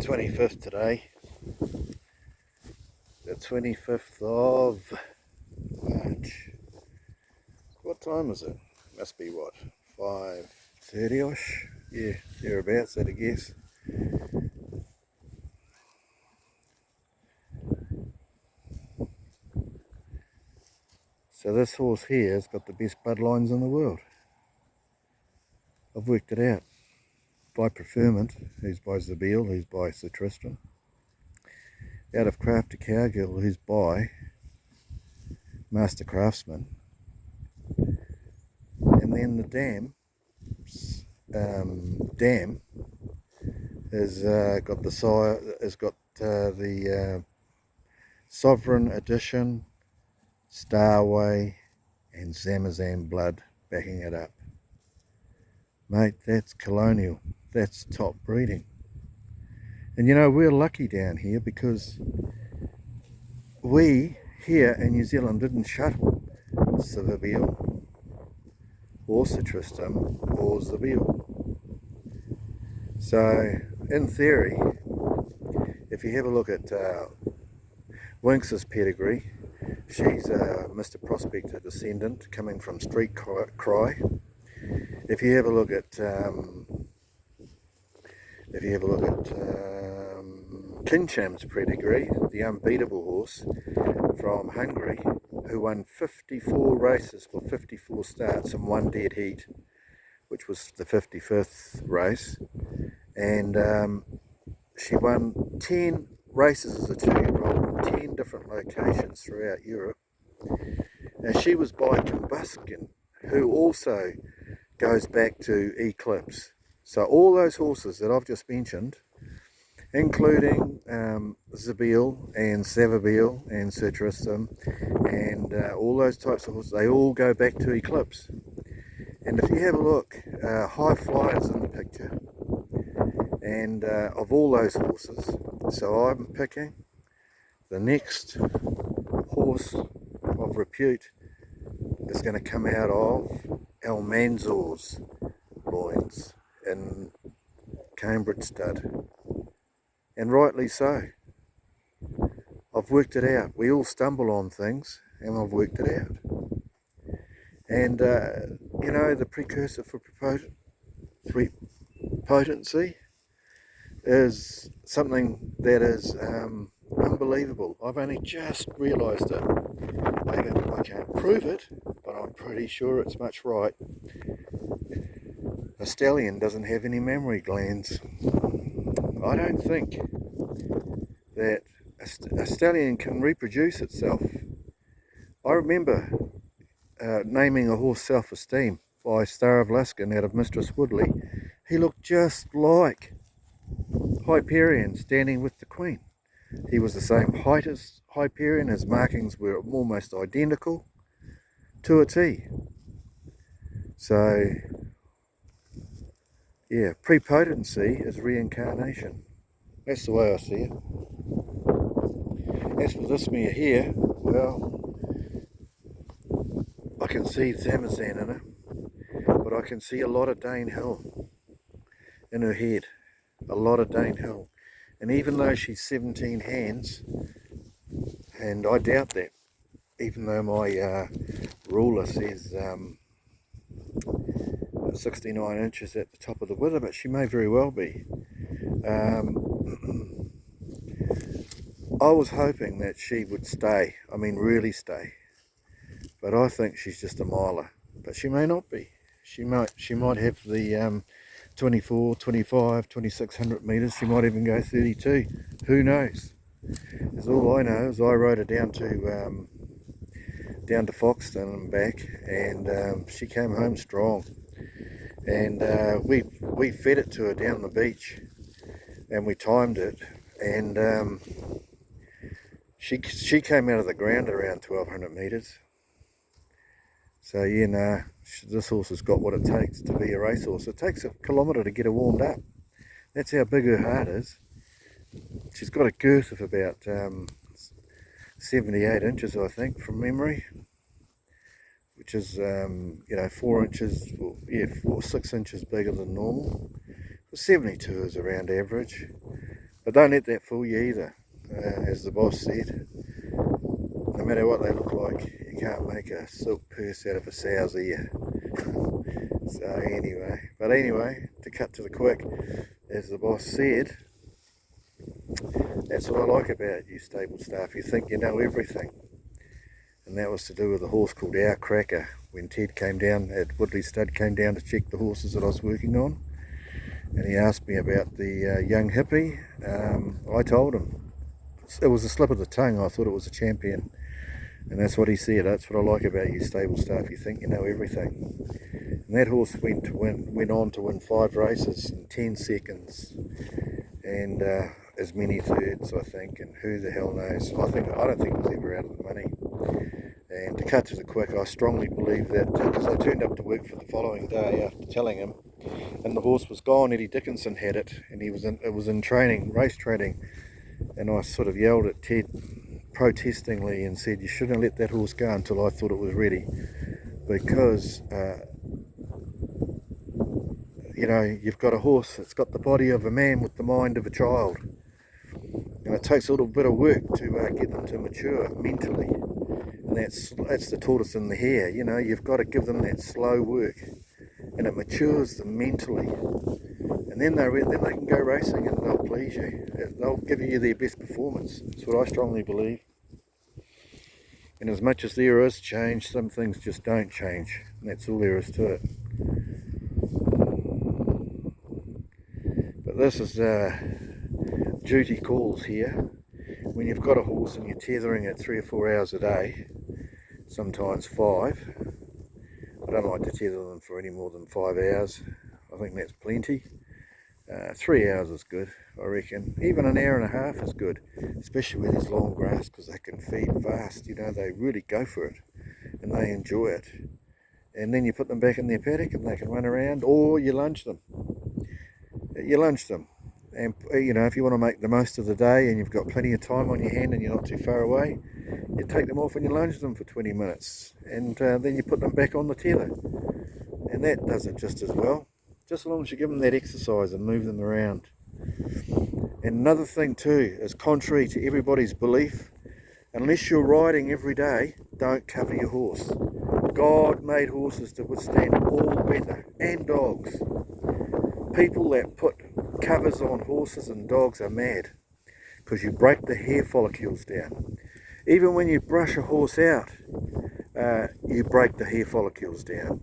25th today, the 25th of March. What time is it? Must be what, 5:30ish? Yeah, thereabouts, I'd guess. So this horse here has got the best bloodlines in the world. I've worked it out. By Preferment, who's by Zabeel, who's by Sir Tristram. Out of Crafty Cowgirl, who's by Master Craftsman. And then the dam has got the Sovereign Edition, Starway and Zamazam blood backing it up. Mate, that's colonial. That's top breeding. And you know, we're lucky down here because we here in New Zealand didn't shuttle Zabeel or Sir Tristram or Zabeel. So in theory, if you have a look at Winx's pedigree, she's a Mr. Prospector descendant coming from Street Cry. If you have a look at Kincham's pedigree, the unbeatable horse from Hungary, who won 54 races for 54 starts and one dead heat, which was the 55th race, and she won 10 races as a 2-year-old in 10 different locations throughout Europe. Now she was by Combustion, who also goes back to Eclipse. So all those horses that I've just mentioned, including Zabeel and Savabeel and Sir Tristram and all those types of horses, they all go back to Eclipse. And if you have a look, High Flyer's in the picture, and of all those horses, so I'm picking the next horse of repute is going to come out of Almanzor's loins in Cambridge stud, and rightly so. I've worked it out. We all stumble on things, and I've worked it out. And you know, the precursor for potency is something that is unbelievable. I've only just realised it. I can't prove it, but I'm pretty sure it's much right. A stallion doesn't have any mammary glands. I don't think that a stallion can reproduce itself. I remember naming a horse Self-Esteem by Star of Luskin out of Mistress Woodley. He looked just like Hyperion standing with the Queen. He was the same height as Hyperion. His markings were almost identical to a T. So yeah, prepotency is reincarnation. That's the way I see it. As for this mare here, well, I can see Zamazan in her, but I can see a lot of Dane Hill in her head. A lot of Dane Hill. And even though she's 17 hands, and I doubt that, even though my ruler says 69 inches at the top of the wither, but she may very well be. I was hoping that she would stay, I mean really stay, but I think she's just a miler, but she may not be. She might have the 24, 25, 2600 metres, she might even go 32, who knows. As all I know is I rode her down to Foxton and back, and she came home strong, and we fed it to her down the beach, and we timed it, and she came out of the ground at around 1200 metres. So yeah, no, this horse has got what it takes to be a racehorse. It takes a kilometre to get her warmed up. That's how big her heart is. She's got a girth of about 78 inches, I think, from memory, which is you know, 4 inches, yeah, 6 inches bigger than normal. 72 is around average. But don't let that fool you either, as the boss said. No matter what they look like, you can't make a silk purse out of a sow's ear. So anyway, to cut to the quick, as the boss said, that's what I like about you stable staff. You think you know everything. And that was to do with a horse called Our Cracker. When Ted came down at Woodley Stud, came down to check the horses that I was working on, and he asked me about the young hippie. I told him. It was a slip of the tongue. I thought it was a champion. And that's what he said. That's what I like about you stable staff. You think you know everything. And that horse went on to win 5 races in 10 seconds. And as many thirds, I think, and who the hell knows. I don't think it was ever out of the money. And to cut to the quick, I strongly believe that, because I turned up to work for the following day after telling him, and the horse was gone. Eddie Dickinson had it, and it was in training, race training, and I sort of yelled at Ted protestingly and said, you shouldn't let that horse go until I thought it was ready, because you know, you've got a horse that's got the body of a man with the mind of a child, and it takes a little bit of work to get them to mature mentally. And that's the tortoise and the hare. You know, you've got to give them that slow work, and it matures them mentally, and then they can go racing and they'll please you. They'll give you their best performance. That's what I strongly believe. And as much as there is change, some things just don't change, and that's all there is to it. But this is duty calls here. When you've got a horse and you're tethering it 3 or 4 hours a day, sometimes 5. I don't like to tether them for any more than 5 hours. I think that's plenty. 3 hours is good, I reckon. Even an hour and a half is good, especially with this long grass, because they can feed fast. You know, they really go for it and they enjoy it. And then you put them back in their paddock and they can run around, or you lunge them. And you know, if you want to make the most of the day and you've got plenty of time on your hand and you're not too far away, you take them off and you lunge them for 20 minutes, and then you put them back on the tether, and that does it just as well, just as long as you give them that exercise and move them around. And another thing too is, contrary to everybody's belief, unless you're riding every day, don't cover your horse. God made horses to withstand all weather, and dogs. People that put covers on horses and dogs are mad, because you break the hair follicles down. Even when you brush a horse out, you break the hair follicles down.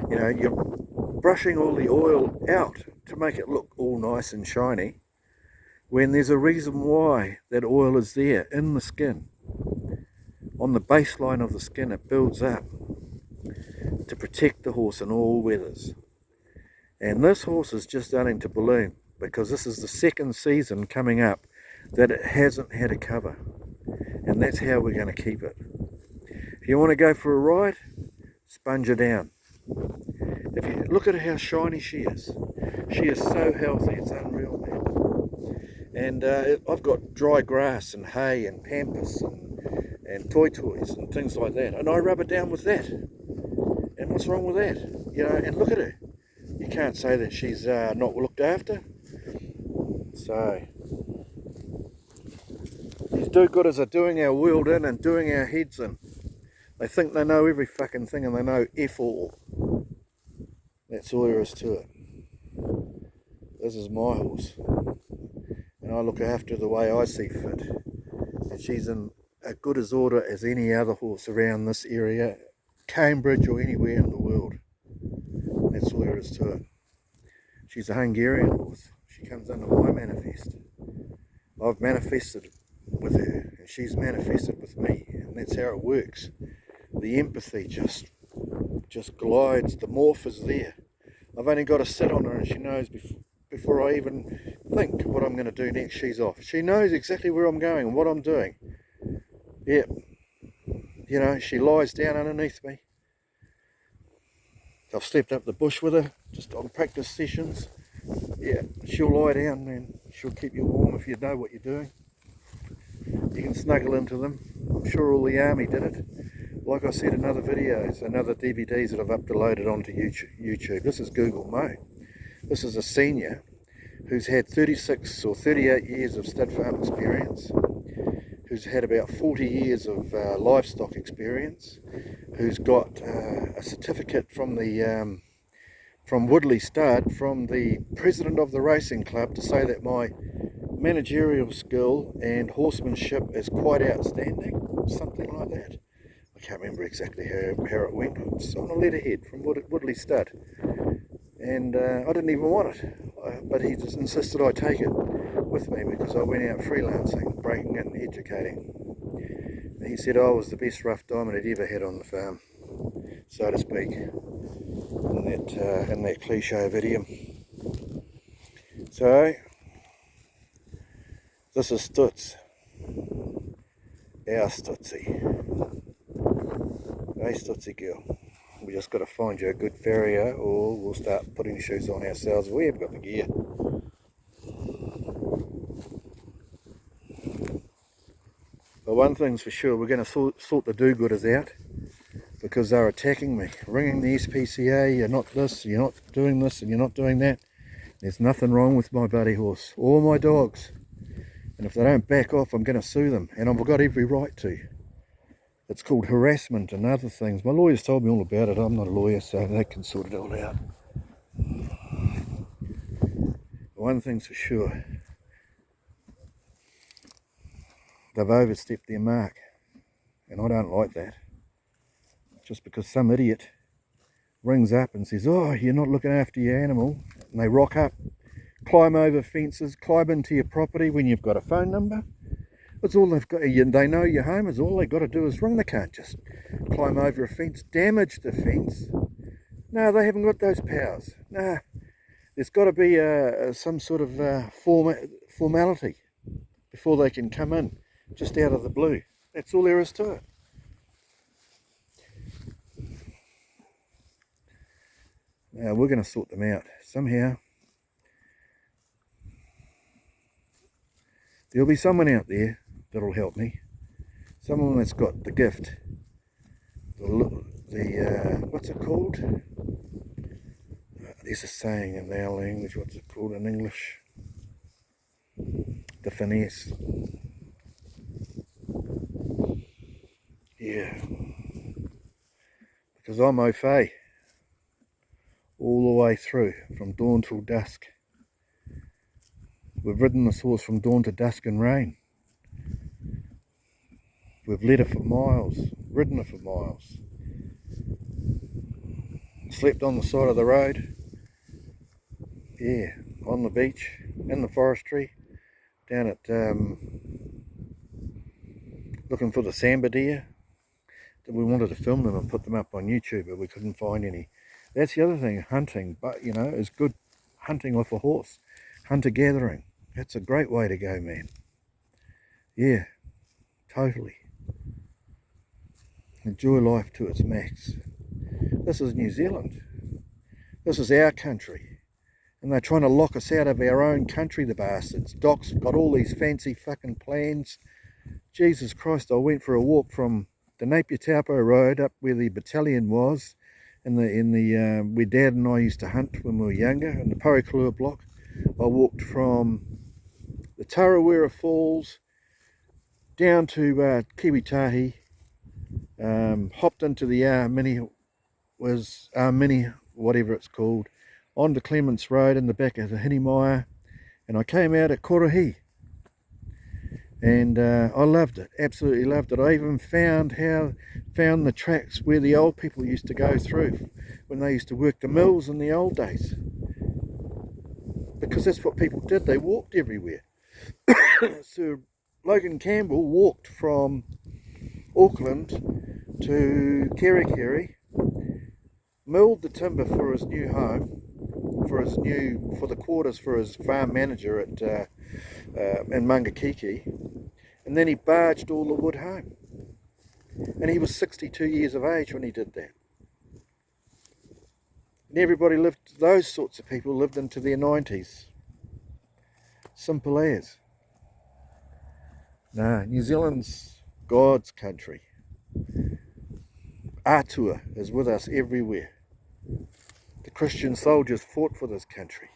You know, you're brushing all the oil out to make it look all nice and shiny, when there's a reason why that oil is there in the skin. On the baseline of the skin, it builds up to protect the horse in all weathers. And this horse is just starting to balloon, because this is the 2nd season coming up that it hasn't had a cover, and that's how we're going to keep it. If you want to go for a ride, sponge her down. If you look at how shiny she is so healthy, it's unreal, man. And I've got dry grass and hay and pampers and toys and things like that, and I rub her down with that. And what's wrong with that? You know, and look at her. You can't say that she's not looked after. So these do-gooders are doing our world in and doing our heads in. They think they know every fucking thing, and they know F all. That's all there is to it. This is my horse, and I look after her the way I see fit. And she's in as good as order as any other horse around this area, Cambridge or anywhere in the world. That's all there is to it. She's a Hungarian horse. She comes under my manifest. I've manifested with her, and she's manifested with me, and that's how it works. The empathy just glides. The morph is there. I've only got to sit on her, and she knows before I even think what I'm going to do next, she's off. She knows exactly where I'm going and what I'm doing. Yeah, you know, she lies down underneath me. I've stepped up the bush with her, just on practice sessions. Yeah, she'll lie down and she'll keep you warm if you know what you're doing. You can snuggle into them. I'm sure all the army did it. Like I said in other videos and other DVDs that I've uploaded onto YouTube. This is Google Mo. This is a senior who's had 36 or 38 years of stud farm experience, who's had about 40 years of livestock experience, who's got a certificate from the from Woodley Stud, from the president of the racing club, to say that my managerial skill and horsemanship is quite outstanding, something like that. I can't remember exactly how it went. It's on a letterhead from Woodley Stud, and I didn't even want it, but he just insisted I take it with me because I went out freelancing, breaking and educating. And he said I was the best rough diamond he'd ever had on the farm, so to speak, in that cliche of idiom. So this is Stutz, our Stutzy. Hey Stutzy girl, we just got to find you a good farrier, or we'll start putting shoes on ourselves. We haven't got the gear. But one thing's for sure, we're going to sort the do-gooders out, because they're attacking me, ringing the SPCA, you're not this, you're not doing this, and you're not doing that. There's nothing wrong with my buddy horse or my dogs, and if they don't back off, I'm going to sue them, and I've got every right to. It's called harassment and other things. My lawyers told me all about it. I'm not a lawyer, so they can sort it all out. One thing's for sure, they've overstepped their mark, and I don't like that. Just because some idiot rings up and says, oh, you're not looking after your animal, and they rock up, climb over fences, climb into your property when you've got a phone number. That's all they've got. They know your home, is all they've got to do is ring. They can't just climb over a fence, damage the fence. No, they haven't got those powers. No, there's got to be some sort of formality before they can come in, just out of the blue. That's all there is to it. Now we're going to sort them out somehow. There'll be someone out there that'll help me. Someone that's got the gift. The what's it called? There's a saying in our language. What's it called in English? The finesse. Yeah. Because I'm au fait all the way through, from dawn till dusk. We've ridden this horse from dawn to dusk in rain. We've led her for miles, ridden her for miles. Slept on the side of the road. Yeah, on the beach, in the forestry, down at looking for the samba deer. We wanted to film them and put them up on YouTube, but we couldn't find any. That's the other thing, hunting, but you know, is good hunting off a horse. Hunter-gathering. That's a great way to go, man. Yeah, totally. Enjoy life to its max. This is New Zealand. This is our country. And they're trying to lock us out of our own country, the bastards. Doc's got all these fancy fucking plans. Jesus Christ, I went for a walk from the Napier Taupo Road up where the battalion was, where Dad and I used to hunt when we were younger, in the Parakalua block. I walked from the Tarawera Falls down to Kiwitahi, hopped into the Mini, whatever it's called, onto Clements Road in the back of the Hinimaya, and I came out at Korohi, and I loved it, absolutely loved it. I even found the tracks where the old people used to go through when they used to work the mills in the old days, because that's what people did. They walked everywhere. So Logan Campbell walked from Auckland to Kerikeri, milled the timber for his new home, for the quarters for his farm manager at in Mangakiki, and then he barged all the wood home. And he was 62 years of age when he did that. And everybody lived, those sorts of people lived into their 90s. Simple as. No, New Zealand's God's country. Atua is with us everywhere. The Christian soldiers fought for this country.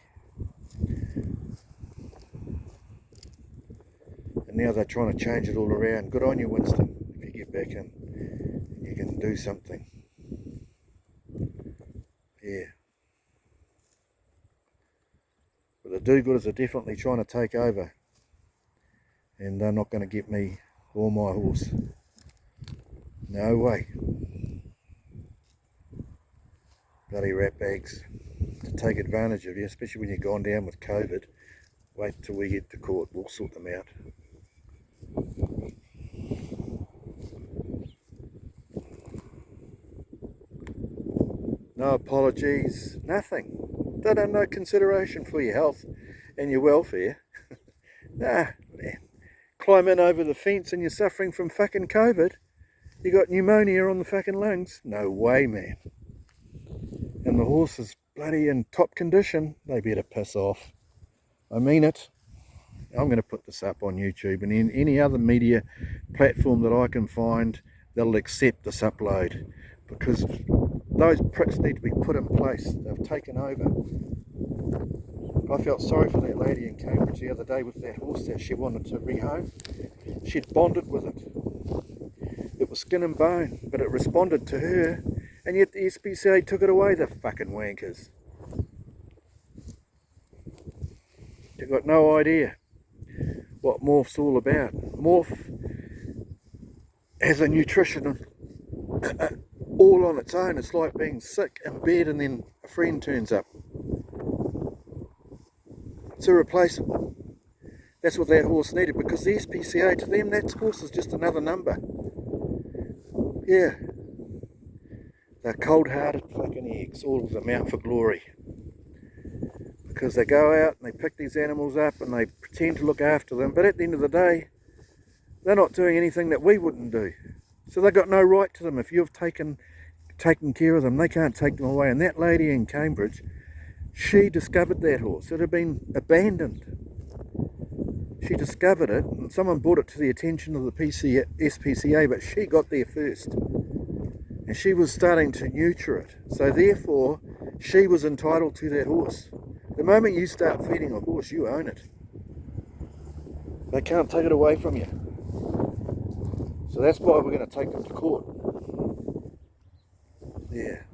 And now they're trying to change it all around. Good on you, Winston, if you get back in and you can do something. Yeah. But the do-gooders are definitely trying to take over. And they're not going to get me or my horse. No way. Bloody rat bags to take advantage of you, especially when you've gone down with COVID. Wait till we get to court, we'll sort them out. No apologies, nothing. They don't know consideration for your health and your welfare. Nah, man. Climb in over the fence and you're suffering from fucking COVID. You got pneumonia on the fucking lungs. No way, man. And the horse is bloody in top condition. They better piss off. I mean it. I'm going to put this up on YouTube and in any other media platform that I can find, they'll accept this upload, because those pricks need to be put in place. They've taken over. I felt sorry for that lady in Cambridge the other day with that horse that she wanted to rehome. She'd bonded with it. It was skin and bone, but it responded to her, and yet the SPCA took it away, the fucking wankers. They've got no idea what Morph's all about. Morph has a nutrition all on its own. It's like being sick in bed and then a friend turns up. It's irreplaceable. That's what that horse needed, because the SPCA, to them, that horse is just another number. Yeah. They're cold-hearted fucking eggs, all of them out for glory. Because they go out and they pick these animals up and they pretend to look after them, but at the end of the day, they're not doing anything that we wouldn't do. So they've got no right to them. If you've taken care of them, they can't take them away. And that lady in Cambridge, she discovered that horse. It had been abandoned. She discovered it, and someone brought it to the attention of the SPCA, but she got there first. And she was starting to nurture it. So therefore, she was entitled to that horse. The moment you start feeding a horse, you own it. They can't take it away from you. So that's why we're going to take them to court. Yeah.